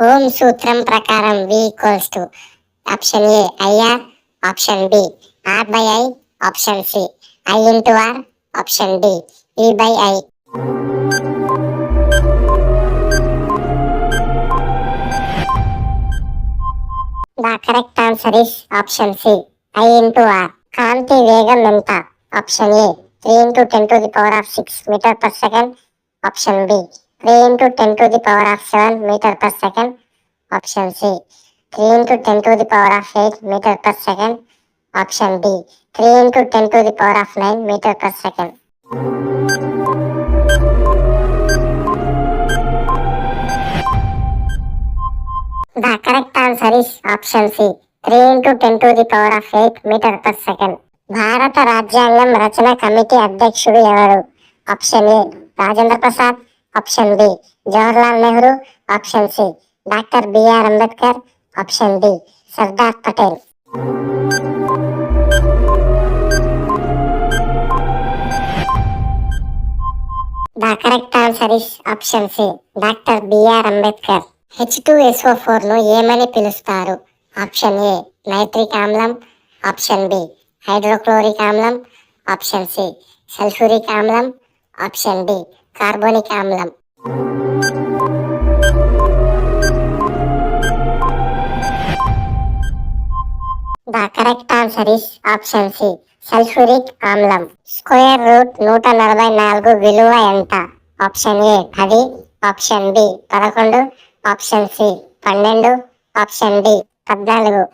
ఓం సూత్రం ప్రకారం V equals to option A IR, option B R/I, option C I into R, option D E/I. The correct answer is option C I into R. కాంతి వేగం ఎంత? Option A 3 into 10 to the power of 6 meter per second, option B 3 into 10 to the power of 7 meter per second, option C 3 into 10 to the power of 8 meter per second, option D 3 into 10 to the power of 9 meter per second. The correct answer is option C 3 into 10 to the power of 8 meter per second. భారత రాజ్యాంగం రచన committee అధ్యక్షుడు ఎవరు? Option A Rajendra Prasad, option B Jawaharlal Nehru, option C doctor BR Ambedkar, option D Sardar Patel. The correct answer is option C doctor BR Ambedkar. H2SO4 ను ఏమని పిలుస్తారు? Option A nitric ఆమ్లం, option B hydrochloric ఆమ్లం, option C sulphuric ఆమ్లం, ఆప్షన్ డి కార్బోనిక్ ఆమ్లం. The correct answer is option C sulphuric ఆమ్లం. Square root 144 విలువ ఎంత? Option A 10, option B 11, option C 12, option D 14.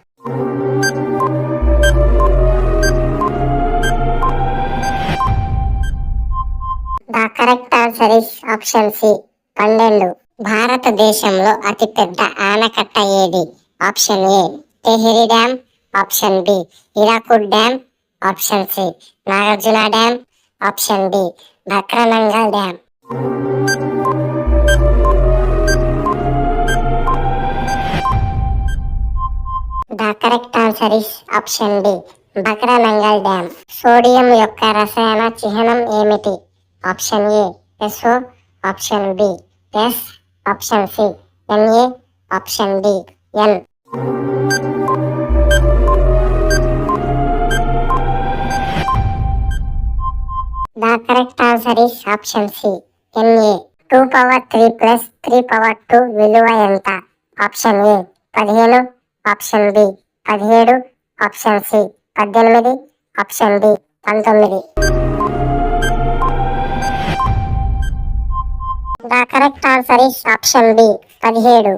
The correct answer is option C 12. భారతదేశంలో అతిపెద్ద ఆనకట్ట ఏది? Option A Tehri dam, option B Hirakud dam, option C Nagarjuna dam, option D Bhakra Nangal dam. The correct answer is option D Bhakra Nangal dam. Sodium యొక్క రసాయన చిహ్నం ఏమిటి? Option A SO, option B S, option C Na, option D N. The correct answer is option C Na. 2 power 3 plus 3 power 2 విలువ ఎంత? Option A 15, option B 17, option C 18, option D 19. The correct answer is option B 17.